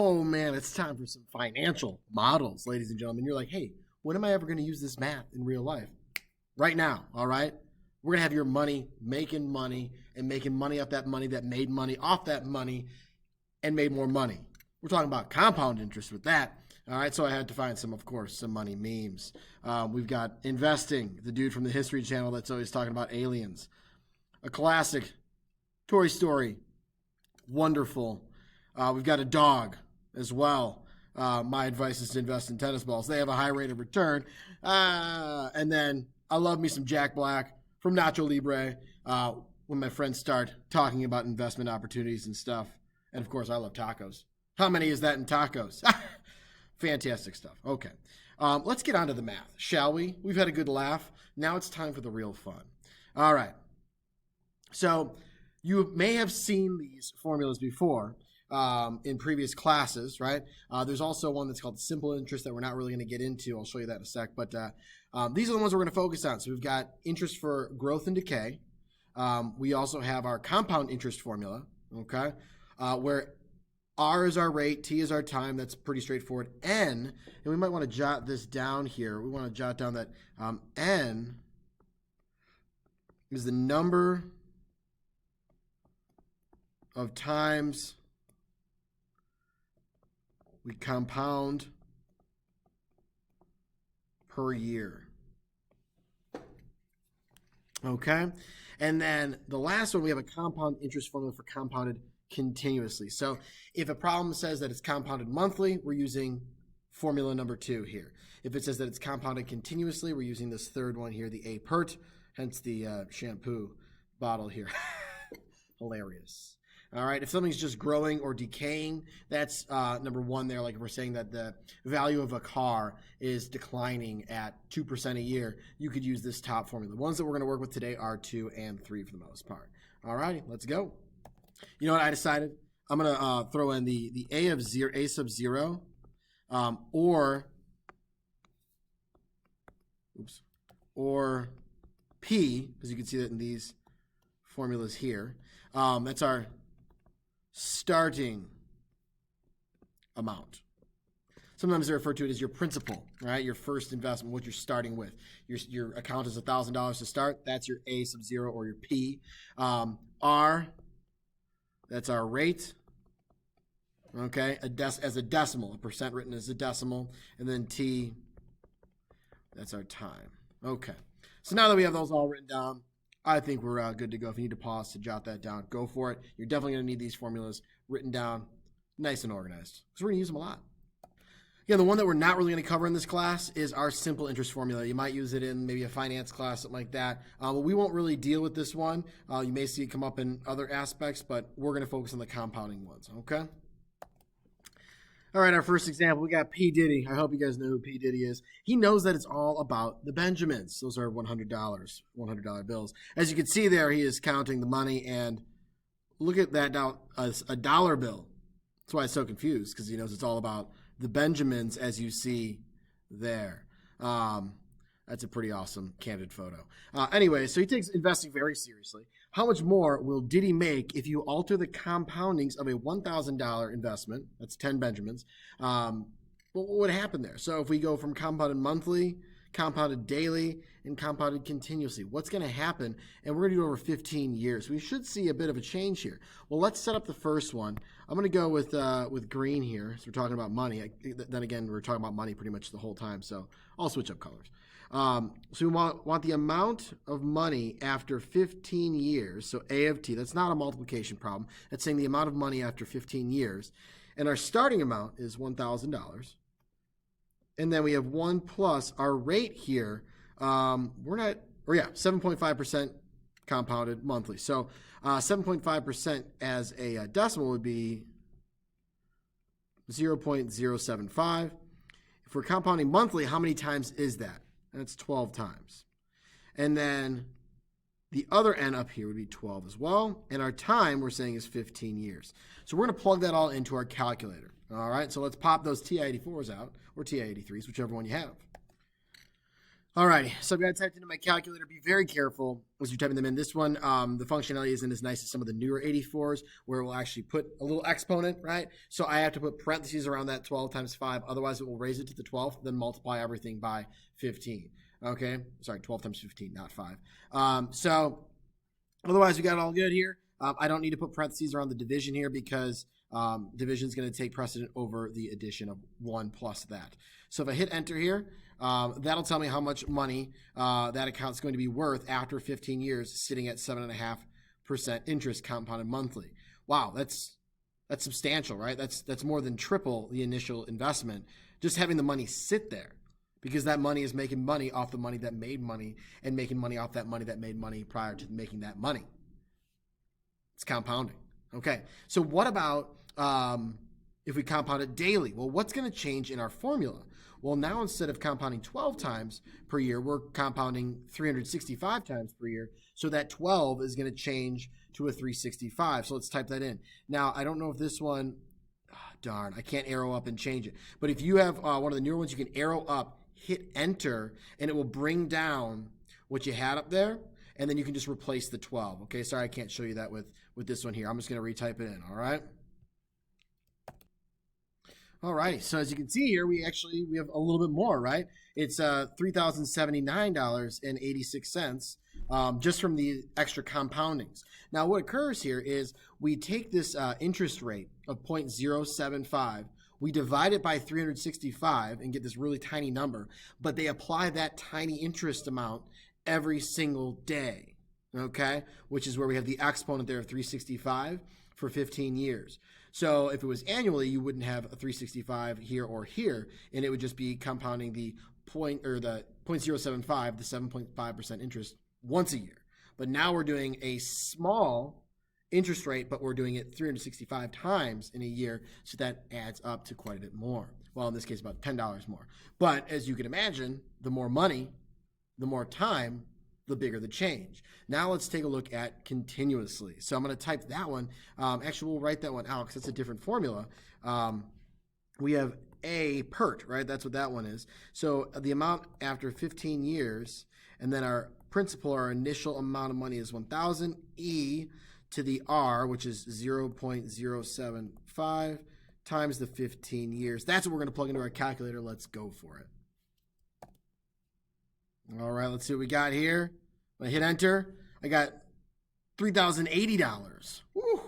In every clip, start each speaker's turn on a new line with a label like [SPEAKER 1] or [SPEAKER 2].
[SPEAKER 1] Oh man, it's time for some financial models, ladies and gentlemen. You're like, hey, when am I ever going to use this math in real life? Right now, all right? We're going to have your money making money and making money off that money that made money off that money and made more money. We're talking about compound interest with that. All right, so I had to find some, of course, some money memes. We've got investing, the dude from the History Channel that's always talking about aliens. A classic, Toy Story, wonderful. We've got a dog as well. My advice is to invest in tennis balls. They have a high rate of return. And then I love me some Jack Black from Nacho Libre when my friends start talking about investment opportunities and stuff. And, of course, I love tacos. How many is that in tacos? Fantastic stuff. Okay. Let's get on to the math, shall we? We've had a good laugh. Now it's time for the real fun. All right. So you may have seen these formulas before in previous classes, right? There's also one that's called simple interest that we're not really going to get into. I'll show you that in a sec. But these are the ones we're going to focus on. So we've got interest for growth and decay. We also have our compound interest formula, okay, where R is our rate, T is our time. That's pretty straightforward. N, and we might want to jot this down here. We want to jot down that N is the number of times we compound per year. Okay? And then the last one, we have a compound interest formula for compounded continuously. So if a problem says that it's compounded monthly, we're using formula number 2 here. If it says that it's compounded continuously, we're using this third one here, the A PERT, hence the shampoo bottle here. Hilarious. All right, if something's just growing or decaying, that's number 1 there. Like if we're saying that the value of a car is declining at 2% a year, you could use this top formula. The ones that we're going to work with today are 2 and 3 for the most part. All righty, let's go. You know what I decided? I'm going to throw in the A sub 0, or P, because you can see that in these formulas here. That's our starting amount. Sometimes they refer to it as your principal, right? Your first investment, what you're starting with. Your account is $1,000 to start. That's your A sub 0 or your P. R, that's our rate, okay, as a decimal, a percent written as a decimal. And then T, that's our time. Okay, so now that we have those all written down, I think we're good to go. If you need to pause to jot that down, go for it. You're definitely going to need these formulas written down nice and organized because we're going to use them a lot. Yeah, the one that we're not really going to cover in this class is our simple interest formula. You might use it in maybe a finance class, something like that. But we won't really deal with this one. You may see it come up in other aspects, but we're going to focus on the compounding ones, okay? All right, our first example, we got P. Diddy. I hope you guys know who P. Diddy is. He knows that it's all about the Benjamins. Those are $100 bills. As you can see there, he is counting the money, and look at that now, a dollar bill. That's why it's so confused, because he knows it's all about the Benjamins, as you see there. That's a pretty awesome candid photo. Anyway, so he takes investing very seriously. How much more will Diddy make if you alter the compoundings of a $1,000 investment? That's 10 Benjamins. What would happen there? So if we go from compounded monthly, compounded daily, and compounded continuously, what's going to happen? And we're going to do it over 15 years. We should see a bit of a change here. Well, let's set up the first one. I'm going to go with green here. So we're talking about money. Then again, we're talking about money pretty much the whole time. So I'll switch up colors. So we want the amount of money after 15 years. So A of T, that's not a multiplication problem. That's saying the amount of money after 15 years. And our starting amount is $1,000. And then we have 1 plus our rate here. 7.5% compounded monthly. So 7.5% as a decimal would be 0.075. If we're compounding monthly, how many times is that? That's 12 times. And then the other n up here would be 12 as well. And our time, we're saying, is 15 years. So we're going to plug that all into our calculator. All right, so let's pop those TI-84s out, or TI-83s, whichever one you have. Alrighty, so I've got typed into my calculator. Be very careful as you're typing them in. This one, the functionality isn't as nice as some of the newer 84s, where it will actually put a little exponent, right? So I have to put parentheses around that 12 times 5. Otherwise, it will raise it to the 12th, then multiply everything by 15. Okay, sorry, 12 times 15, not 5. So otherwise, we got it all good here. I don't need to put parentheses around the division here because division is going to take precedent over the addition of 1 plus that. So if I hit enter here, that'll tell me how much money that account is going to be worth after 15 years, sitting at 7.5% interest compounded monthly. Wow, that's substantial, right? That's more than triple the initial investment. Just having the money sit there, because that money is making money off the money that made money and making money off that money that made money prior to making that money. It's compounding. Okay, so what about if we compound it daily? Well, what's going to change in our formula? Well, now instead of compounding 12 times per year, we're compounding 365 times per year. So that 12 is going to change to a 365. So let's type that in. Now, I don't know if this one, darn, I can't arrow up and change it. But if you have one of the newer ones, you can arrow up, hit enter, and it will bring down what you had up there. And then you can just replace the 12. Okay, sorry, I can't show you that with this one here. I'm just going to retype it in, all right? All right, so as you can see here, we have a little bit more, right? It's $3,079.86 just from the extra compoundings. Now, what occurs here is we take this interest rate of 0.075, we divide it by 365 and get this really tiny number, but they apply that tiny interest amount every single day, okay? Which is where we have the exponent there of 365 for 15 years. So if it was annually, you wouldn't have a 365 here or here, and it would just be compounding the 0.075, the 7.5% interest once a year. But now we're doing a small interest rate, but we're doing it 365 times in a year, so that adds up to quite a bit more. Well, in this case, about $10 more. But as you can imagine, the more money, the more time, the bigger the change. Now let's take a look at continuously. So I'm going to type that one. Actually, we'll write that one out because it's a different formula. We have A PERT, right? That's what that one is. So the amount after 15 years, and then our principal, our initial amount of money is 1,000. E to the R, which is 0.075 times the 15 years. That's what we're going to plug into our calculator. Let's go for it. All right, let's see what we got here. When I hit enter, I got $3,080. Woo!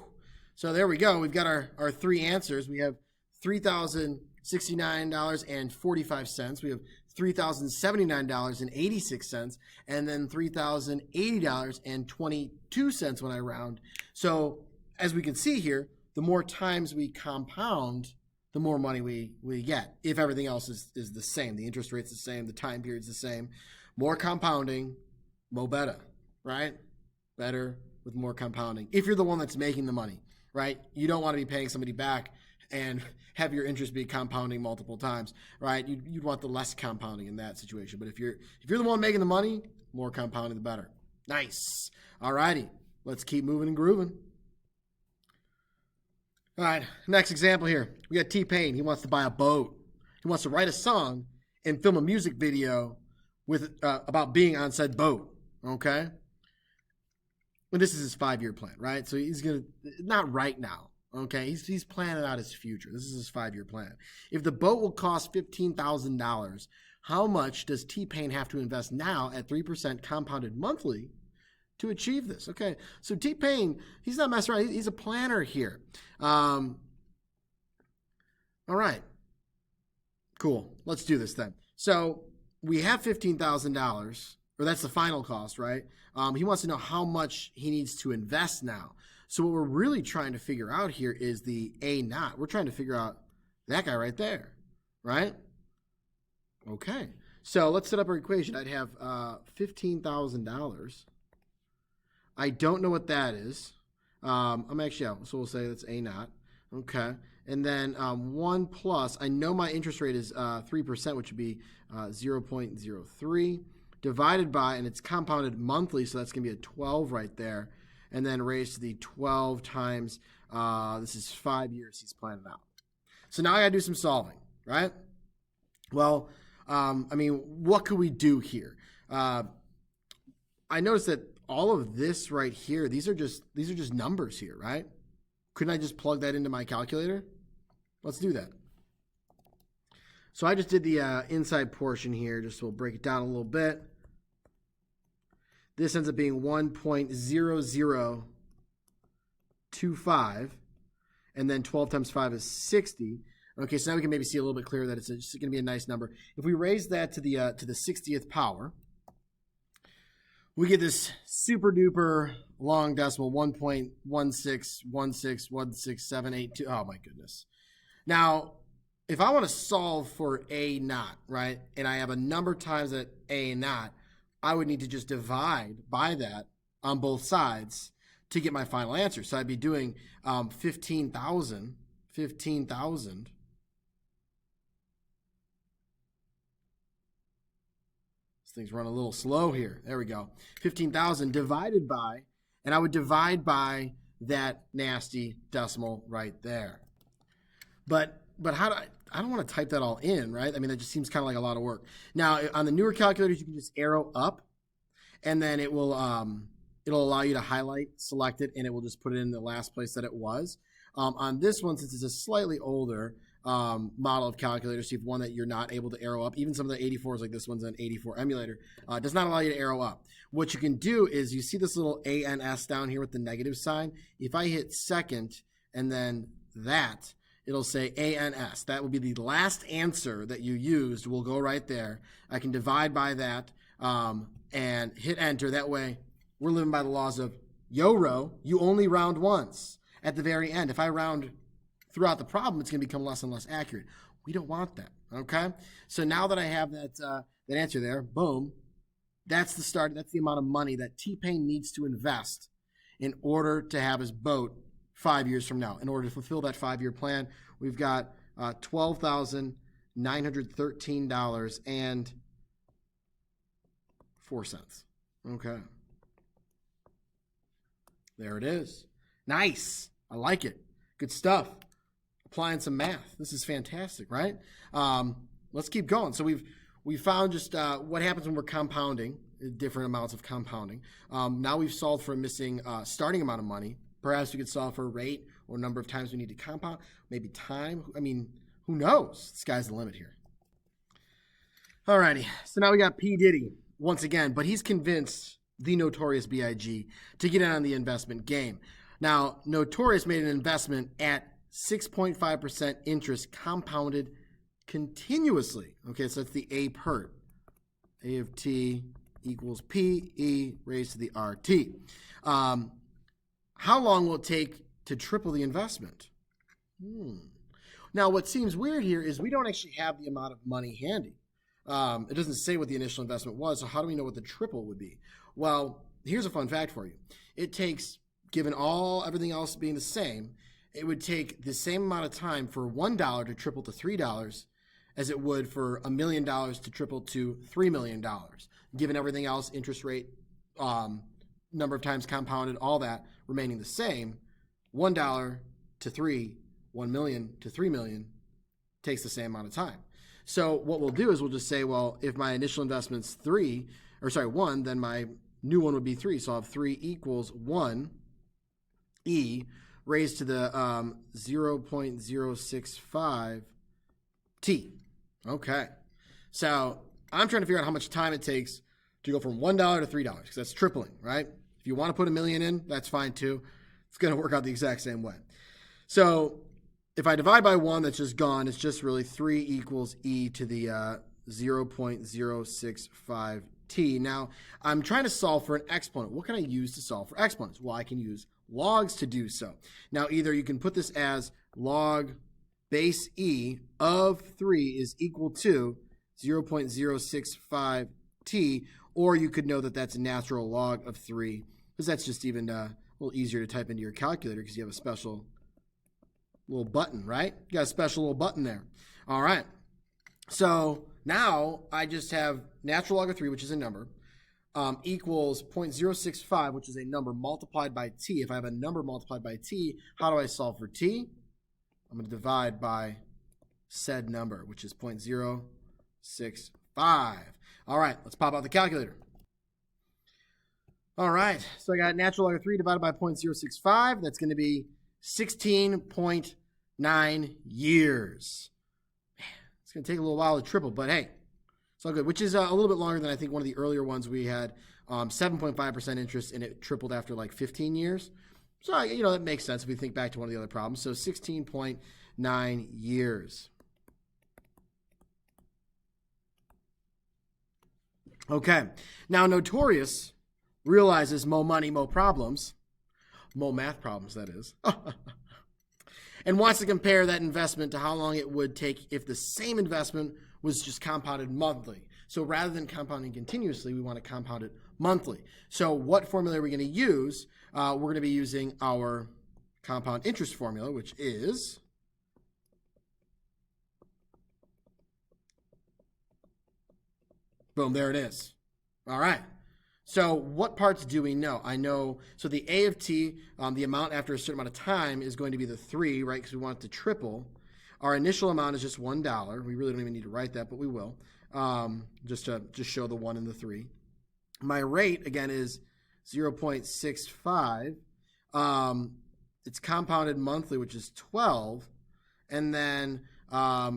[SPEAKER 1] So there we go. We've got our three answers. We have $3,069.45. We have $3,079.86, and then $3,080.22 when I round. So as we can see here, the more times we compound, the more money we get. If everything else is the same, the interest rate's the same, the time period's the same. More compounding, mo better, right? Better with more compounding. If you're the one that's making the money, right? You don't want to be paying somebody back and have your interest be compounding multiple times, right? You'd want the less compounding in that situation. But if you're the one making the money, more compounding the better. Nice. All righty. Let's keep moving and grooving. All right, next example here. We got T-Pain. He wants to buy a boat. He wants to write a song and film a music video with about being on said boat, okay? And this is his 5-year plan, right? So he's going to, not right now, okay? He's planning out his future. This is his 5-year plan. If the boat will cost $15,000, how much does T-Pain have to invest now at 3% compounded monthly to achieve this? Okay, so T-Pain, he's not messing around. He's a planner here. All right, cool. Let's do this then. So we have $15,000, or that's the final cost, right? He wants to know how much he needs to invest now. So what we're really trying to figure out here is the A naught. We're trying to figure out that guy right there, right? Okay, so let's set up our equation. I'd have $15,000. I don't know what that is. I'm actually out, so we'll say that's A naught. Okay, and then 1 plus, I know my interest rate is 3%, which would be 0.03, divided by, and it's compounded monthly, so that's going to be a 12 right there, and then raised to the 12 times, this is 5 years he's planning out. So now I got to do some solving, right? Well, I mean, what could we do here? I noticed that all of this right here, these are just numbers here, right? Couldn't I just plug that into my calculator? Let's do that. So I just did the inside portion here, just so we'll break it down a little bit. This ends up being 1.0025, and then 12 times 5 is 60. Okay, so now we can maybe see a little bit clearer that it's just going to be a nice number. If we raise that to the 60th power, we get this super duper long decimal, 1.161616782. Oh my goodness. Now, if I want to solve for A naught, right, and I have a number times that A naught, I would need to just divide by that on both sides to get my final answer. So I'd be doing 15,000. This thing's run a little slow here. There we go. 15,000 divided by, and I would divide by that nasty decimal right there. But how do I don't want to type that all in, right? I mean, that just seems kind of like a lot of work. Now, on the newer calculators, you can just arrow up, and then it will it'll allow you to highlight, select it, and it will just put it in the last place that it was. On this one, since it's a slightly older model of calculator, so you have one that you're not able to arrow up. Even some of the 84s, like this one's an 84 emulator, does not allow you to arrow up. What you can do is you see this little ANS down here with the negative sign. If I hit second and then that, it'll say ANS. That will be the last answer that you used. Will go right there. I can divide by that and hit enter. That way, we're living by the laws of YOLO. You only round once at the very end. If I round throughout the problem, it's going to become less and less accurate. We don't want that, okay? So now that I have that answer there, boom, that's the start. That's the amount of money that T-Pain needs to invest in order to have his boat 5 years from now. In order to fulfill that 5-year plan, we've got $12,913.04. Okay. There it is. Nice. I like it. Good stuff. Applying some math. This is fantastic, right? Let's keep going. So we've found just what happens when we're compounding, different amounts of compounding. Now we've solved for a missing starting amount of money. Perhaps we could solve for a rate or number of times we need to compound, maybe time. I mean, who knows? The sky's the limit here. Alrighty, so now we got P. Diddy once again, but he's convinced the Notorious B.I.G. to get in on the investment game. Now, Notorious made an investment at 6.5% interest compounded continuously. Okay, so that's the A PERT. A of T equals P, E raised to the RT. How long will it take to triple the investment? Now, what seems weird here is we don't actually have the amount of money handy. It doesn't say what the initial investment was, so how do we know what the triple would be? Well, here's a fun fact for you. It takes, given everything else being the same, it would take the same amount of time for $1 to triple to $3 as it would for $1 million to triple to $3 million. Given everything else, interest rate, number of times compounded, all that remaining the same, $1 to 3, 1 million to 3 million takes the same amount of time. So what we'll do is we'll just say, well, if my initial investment's 1, then my new one would be 3. So I'll have 3 equals 1 E raised to the 0.065 T. Okay. So I'm trying to figure out how much time it takes to go from $1 to $3, because that's tripling, right? If you want to put $1 million in, that's fine too. It's going to work out the exact same way. So if I divide by 1, that's just gone. It's just really 3 equals E to the 0.065 T. Now, I'm trying to solve for an exponent. What can I use to solve for exponents? Well, I can use logs to do so. Now, either you can put this as log base E of 3 is equal to 0.065 T, or you could know that that's a natural log of 3, because that's just even a little easier to type into your calculator because you have a special little button, right? You got a special little button there. All right. So now I just have natural log of 3, which is a number, equals 0.065, which is a number multiplied by T. If I have a number multiplied by T, how do I solve for T? I'm going to divide by said number, which is 0.065. 5. All right, let's pop out the calculator. All right, so I got natural log of 3 divided by 0.065. That's going to be 16.9 years. It's going to take a little while to triple, but hey, it's all good, which is a little bit longer than I think one of the earlier ones we had. 7.5% interest, and it tripled after like 15 years. So, that makes sense if we think back to one of the other problems. So 16.9 years. Okay, now Notorious realizes mo money, mo problems. Mo math problems, that is. And wants to compare that investment to how long it would take if the same investment was just compounded monthly. So rather than compounding continuously, we want to compound it monthly. So what formula are we going to use? We're going to be using our compound interest formula, which is boom, there it is. All right. So what parts do we know? I know, so the A of t, the amount after a certain amount of time is going to be the 3, right? Because we want it to triple. Our initial amount is just $1. We really don't even need to write that, but we will. Just to show the 1 and the 3. My rate, again, is 0.65. It's compounded monthly, which is 12. And then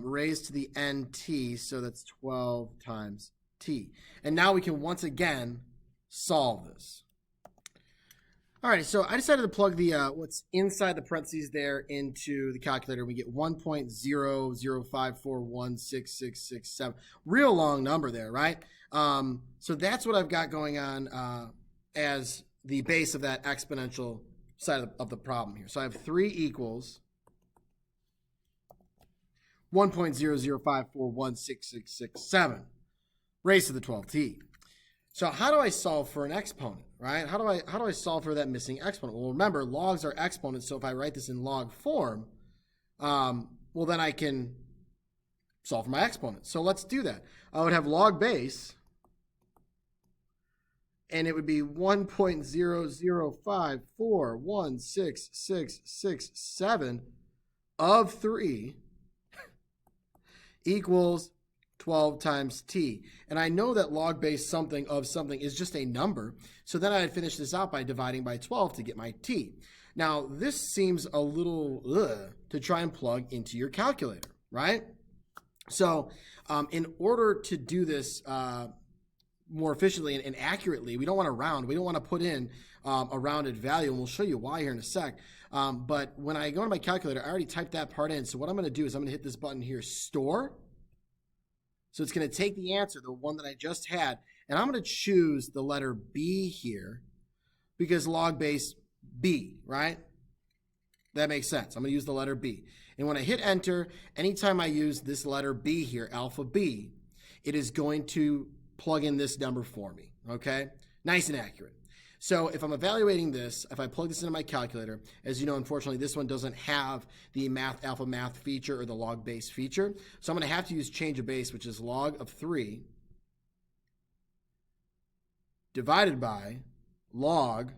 [SPEAKER 1] raised to the nt, so that's 12 times t. And now we can once again solve this. All right, so I decided to plug the what's inside the parentheses there into the calculator. We get 1.0054166667. Real long number there, right? So that's what I've got going on as the base of that exponential side of the problem here. So I have 3 equals 1.0054166667 raised to the 12t. So how do I solve for an exponent, right? How do I solve for that missing exponent? Well, remember, logs are exponents, so if I write this in log form, well, then I can solve for my exponent. So let's do that. I would have log base, and it would be 1.0054166667 of 3 equals 12 times t. And I know that log base something of something is just a number. So then I'd finish this out by dividing by 12 to get my t. Now, this seems a little to try and plug into your calculator, right? So in order to do this more efficiently and accurately, we don't want to round. We don't want to put in a rounded value, and we'll show you why here in a sec. But when I go to my calculator, I already typed that part in. So what I'm going to do is I'm going to hit this button here, store. So it's going to take the answer, the one that I just had, and I'm going to choose the letter B here because log base B, right? That makes sense. I'm going to use the letter B. And when I hit enter, anytime I use this letter B here, alpha B, it is going to plug in this number for me, okay? Nice and accurate. So if I'm evaluating this, if I plug this into my calculator, as you know, unfortunately, this one doesn't have the alpha math feature or the log base feature. So I'm going to have to use change of base, which is log of 3 divided by log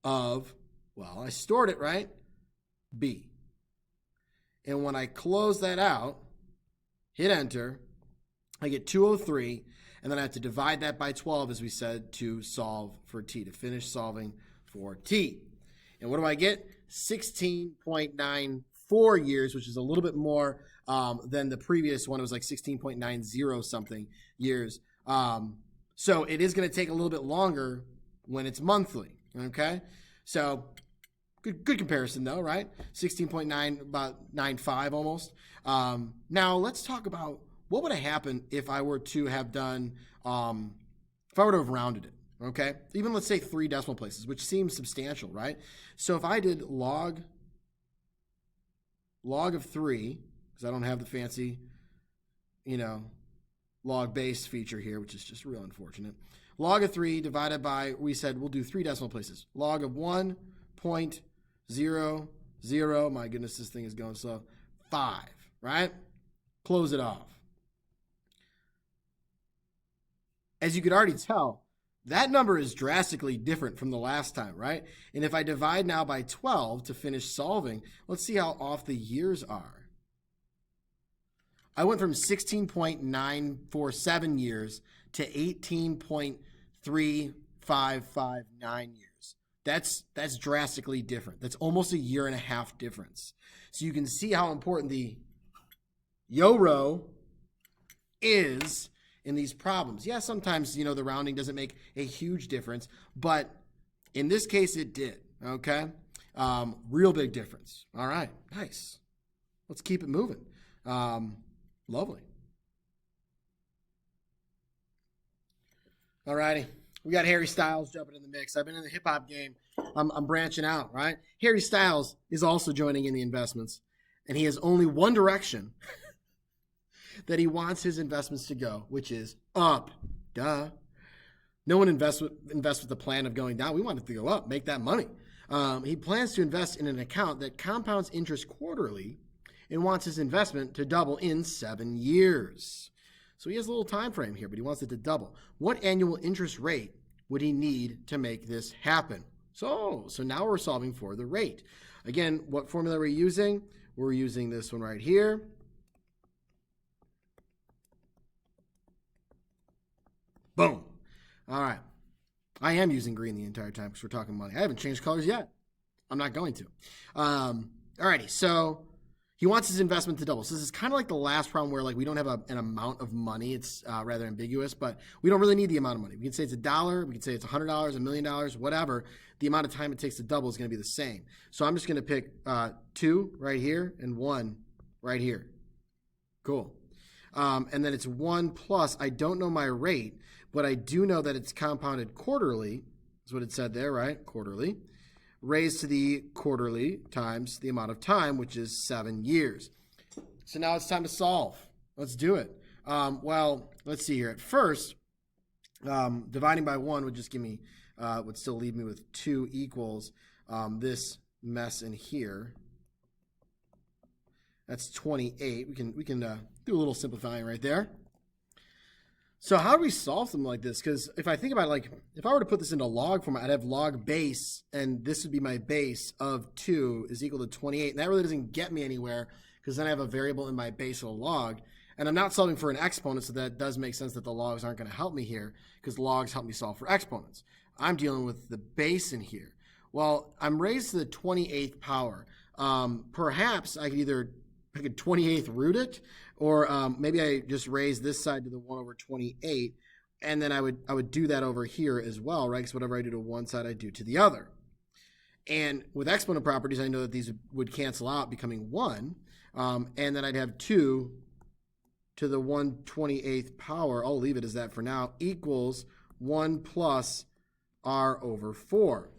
[SPEAKER 1] of, well, I stored it, right? B. And when I close that out, hit enter, I get 203. And then I have to divide that by 12, as we said, to solve for t, to finish solving for t. And what do I get? 16.94 years, which is a little bit more than the previous one. It was like 16.90 something years. So it is going to take a little bit longer when it's monthly, okay? So good comparison though, right? 16.9, about 9.5 almost. Now let's talk about what would have happened if I were to have done, if I were to have rounded it, okay? Even let's say 3 decimal places, which seems substantial, right? So if I did log of 3, because I don't have the fancy, log base feature here, which is just real unfortunate. Log of 3 divided by, we said we'll do 3 decimal places. Log of 1.00, my goodness, this thing is going slow, 5, right? Close it off. As you could already tell, that number is drastically different from the last time, right? And if I divide now by 12 to finish solving, let's see how off the years are. I went from 16.947 years to 18.3559 years. That's drastically different. That's almost a year and a half difference. So you can see how important the YORO is in these problems. Yeah, sometimes, the rounding doesn't make a huge difference, but in this case it did, okay? Real big difference. All right, nice. Let's keep it moving. Lovely. All righty. We got Harry Styles jumping in the mix. I've been in the hip-hop game. I'm branching out, right? Harry Styles is also joining in the investments, and he has only one direction that he wants his investments to go, which is up. Duh. No one invests with the plan of going down. We want it to go up, make that money. He plans to invest in an account that compounds interest quarterly and wants his investment to double in 7 years. So he has a little time frame here, but he wants it to double. What annual interest rate would he need to make this happen? So now we're solving for the rate. Again, what formula are we using? We're using this one right here. Boom. All right. I am using green the entire time because we're talking money. I haven't changed colors yet. I'm not going to. All righty. So he wants his investment to double. So this is kind of like the last problem where we don't have an amount of money. It's rather ambiguous, but we don't really need the amount of money. We can say it's $1. We can say it's $100, $1 million, whatever. The amount of time it takes to double is going to be the same. So I'm just going to pick 2 right here and 1 right here. Cool. And then it's 1 plus. I don't know my rate, but I do know that it's compounded quarterly. That's what it said there, right? Quarterly. Raised to the quarterly times the amount of time, which is 7 years. So now it's time to solve. Let's do it. Well, let's see here. At first, dividing by 1 would just give me, would still leave me with 2 equals this mess in here. That's 28. We can do a little simplifying right there. So how do we solve something like this? Because if I think about it, if I were to put this into log format, I'd have log base, and this would be my base of 2 is equal to 28. And that really doesn't get me anywhere because then I have a variable in my base of a log. And I'm not solving for an exponent, so that does make sense that the logs aren't going to help me here because logs help me solve for exponents. I'm dealing with the base in here. Well, I'm raised to the 28th power. Perhaps I could 28th root it, or maybe I just raise this side to the 1 over 28, and then I would do that over here as well, right? Because whatever I do to one side, I do to the other. And with exponent properties, I know that these would cancel out, becoming 1, and then I'd have 2 to the 1/28th power. I'll leave it as that for now, equals 1 plus r over 4.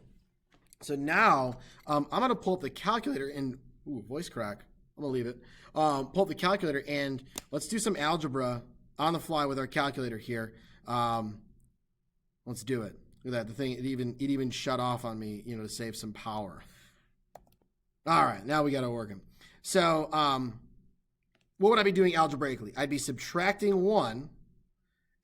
[SPEAKER 1] So now I'm going to pull up the calculator and, voice crack. I'm going to leave it. Pull up the calculator and let's do some algebra on the fly with our calculator here. Let's do it. Look at that. The thing, it even shut off on me, to save some power. All right, now we got it working. So what would I be doing algebraically? I'd be subtracting 1,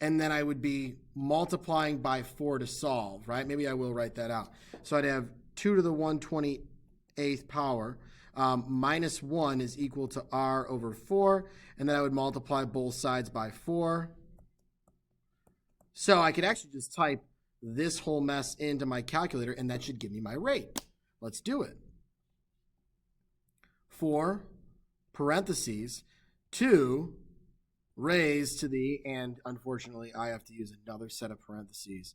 [SPEAKER 1] and then I would be multiplying by 4 to solve, right? Maybe I will write that out. So I'd have 2 to the 1/28th power. Minus 1 is equal to r over 4, and then I would multiply both sides by 4. So I could actually just type this whole mess into my calculator, and that should give me my rate. Let's do it. 4 parentheses 2 raised to the, and unfortunately I have to use another set of parentheses.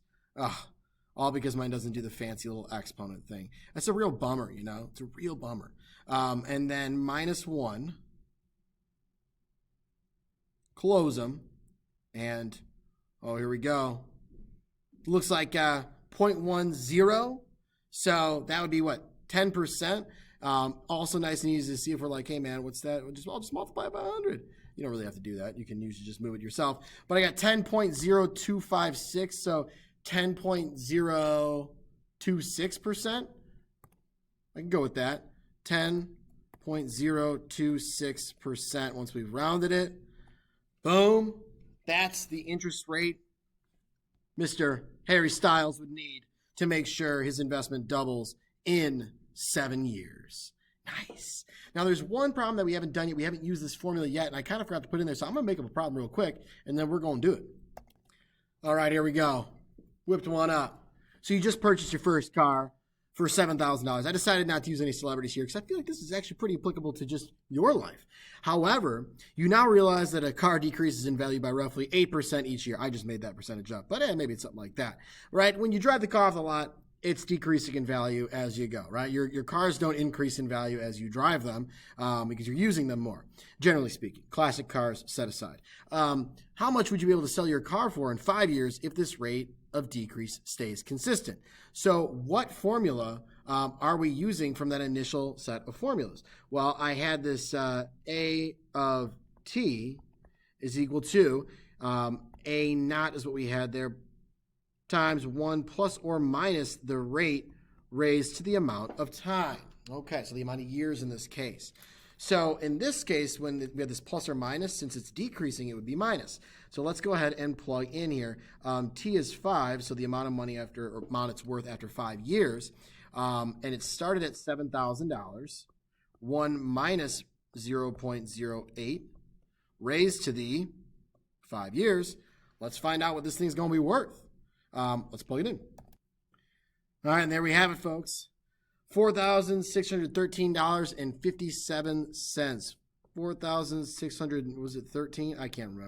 [SPEAKER 1] All because mine doesn't do the fancy little exponent thing. That's a real bummer, It's a real bummer. And then minus 1. Close them. And, here we go. Looks like 0.10. So that would be what? 10%. Also nice and easy to see if we're like, hey, man, what's that? I'll just multiply by 100. You don't really have to do that. You can usually just move it yourself. But I got 10.0256. So 10.026%. I can go with that. 10.026% once we've rounded it. Boom. That's the interest rate Mr. Harry Styles would need to make sure his investment doubles in 7 years. Nice. Now, there's one problem that we haven't done yet. We haven't used this formula yet, and I kind of forgot to put in there, so I'm going to make up a problem real quick, and then we're going to do it. All right, here we go. Whipped one up. So you just purchased your first car for $7,000. I decided not to use any celebrities here because I feel like this is actually pretty applicable to just your life. However, you now realize that a car decreases in value by roughly 8% each year. I just made that percentage up, but maybe it's something like that, right? When you drive the car off the lot, it's decreasing in value as you go, right? Your cars don't increase in value as you drive them because you're using them more, generally speaking. Classic cars set aside. How much would you be able to sell your car for in 5 years if this rate of decrease stays consistent? So what formula are we using from that initial set of formulas? Well, I had this A of T is equal to A naught is what we had there, times 1 plus or minus the rate raised to the amount of time. Okay, so the amount of years in this case. So in this case, when we have this plus or minus, since it's decreasing, it would be minus. So let's go ahead and plug in here. T is 5, so the amount of money after, or amount it's worth after 5 years. And it started at $7,000. 1 minus 0.08 raised to the 5 years. Let's find out what this thing's going to be worth. Let's plug it in. All right, and there we have it, folks. $4,613.57. 4,600, was it 13? I can't remember.